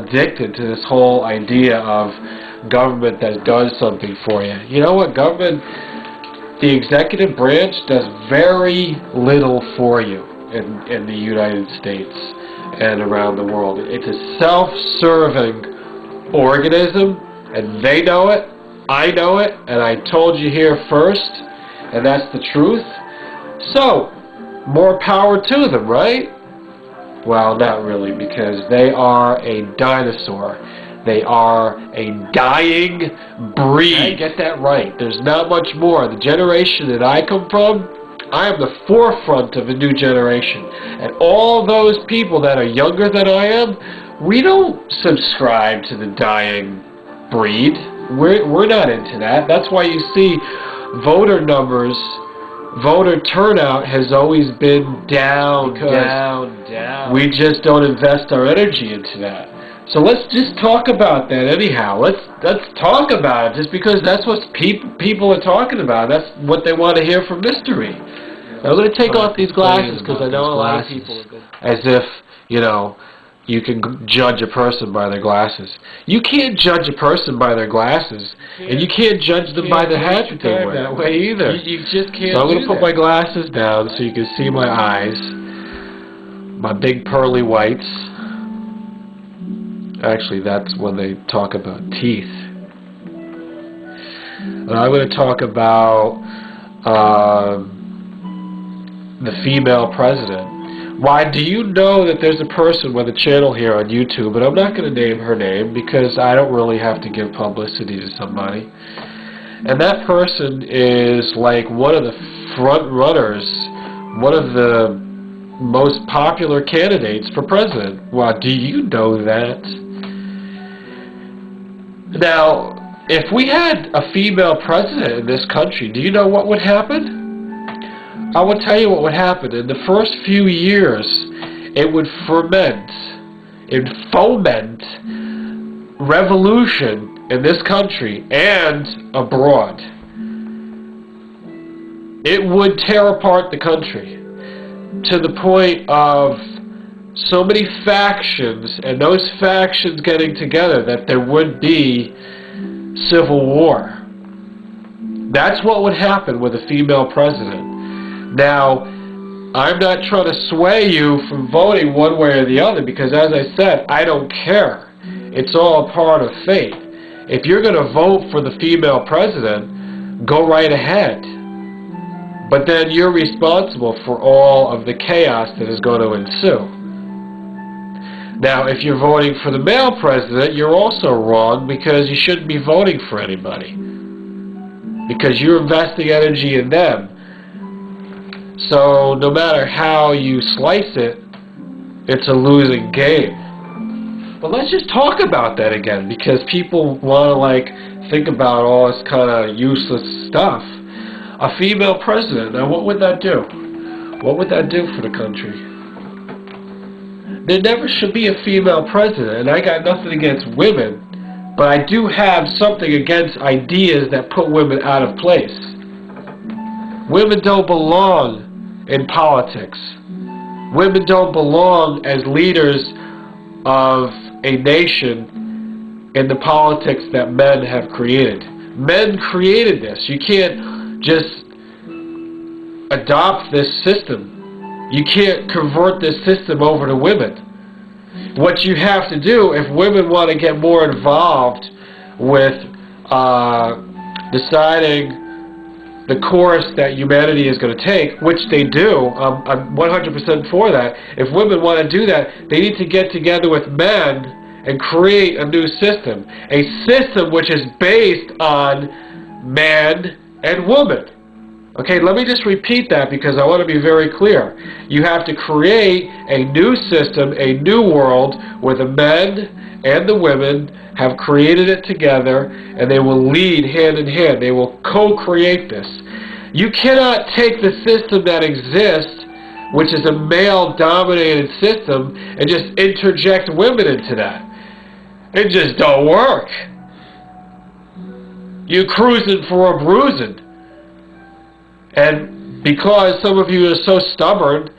addicted to this whole idea of government that does something for you. You know what? Government, the executive branch, does very little for you in the United States and around the world. It's a self-serving organism, and they know it, I know it, and I told you here first, and that's the truth. So, more power to them, right? Well, not really, because they are a dinosaur. They are a dying breed. Get that right. There's not much more. The generation that I come from, I am the forefront of a new generation. And all those people that are younger than I am, we don't subscribe to the dying breed. We're not into that. That's why you see voter numbers, voter turnout has always been down. We just don't invest our energy into that. So let's just talk about that anyhow. Let's talk about it, just because that's what people are talking about. That's what they want to hear from mystery. I'm going to take off these glasses because I know a lot of people are good. As if, you know, you can judge a person by their glasses. You can't judge a person by their glasses, and you can't judge them by the hat that they wear. That way either. You just can't. So I'm going to put my glasses down so you can see my eyes, my big pearly whites. Actually, that's when they talk about teeth. And I'm going to talk about the female president. Why, do you know that there's a person with a channel here on YouTube, and I'm not going to name her name because I don't really have to give publicity to somebody. And that person is like one of the front runners, one of the most popular candidates for president. Well, do you know that? Now, if we had a female president in this country, do you know what would happen? I will tell you what would happen. In the first few years, it would foment revolution in this country and abroad. It would tear apart the country to the point of so many factions, and those factions getting together that there would be civil war. That's what would happen with a female president. Now, I'm not trying to sway you from voting one way or the other, because as I said, I don't care. It's all a part of fate. If you're going to vote for the female president, go right ahead. But then you're responsible for all of the chaos that is going to ensue. Now, if you're voting for the male president, you're also wrong, because you shouldn't be voting for anybody, because you're investing energy in them. So no matter how you slice it, it's a losing game. But let's just talk about that again, because people want to like think about all this kind of useless stuff. A female president, now what would that do? What would that do for the country? There never should be a female president, and I got nothing against women, but I do have something against ideas that put women out of place. Women don't belong in politics. Women don't belong as leaders of a nation in the politics that men have created. Men created this. You can't just adopt this system. You can't convert this system over to women. What you have to do, if women want to get more involved with deciding the course that humanity is going to take, which they do, I'm 100% for that. If women want to do that, they need to get together with men and create a new system. A system which is based on man and woman. Okay, let me just repeat that because I want to be very clear. You have to create a new system, a new world, where the men and the women have created it together, and they will lead hand in hand. They will co-create this. You cannot take the system that exists, which is a male-dominated system, and just interject women into that. It just don't work. You're cruising for a bruising. And because some of you are so stubborn,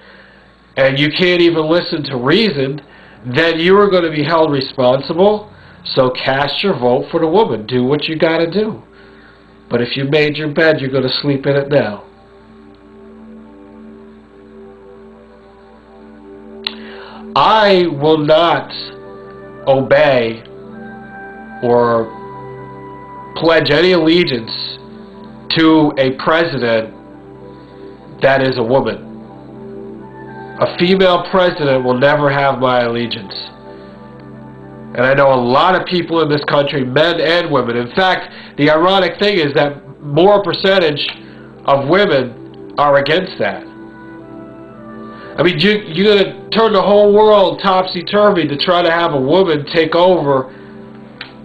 and you can't even listen to reason, then you are going to be held responsible. So cast your vote for the woman. Do what you got to do. But if you made your bed, you're going to sleep in it now. I will not obey or pledge any allegiance to a president that is a woman. A female president will never have my allegiance. And I know a lot of people in this country, men and women. In fact, the ironic thing is that more percentage of women are against that. I mean, you're going to turn the whole world topsy-turvy to try to have a woman take over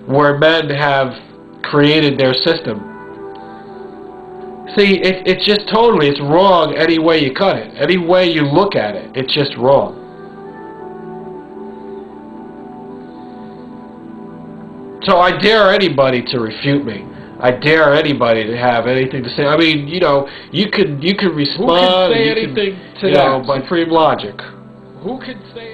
where men have created their system. See, it's just totally, it's wrong any way you cut it. Any way you look at it, it's just wrong. So I dare anybody to refute me. I dare anybody to have anything to say. I mean, you know, you can respond. Who can say anything to that? By supreme logic. Who can say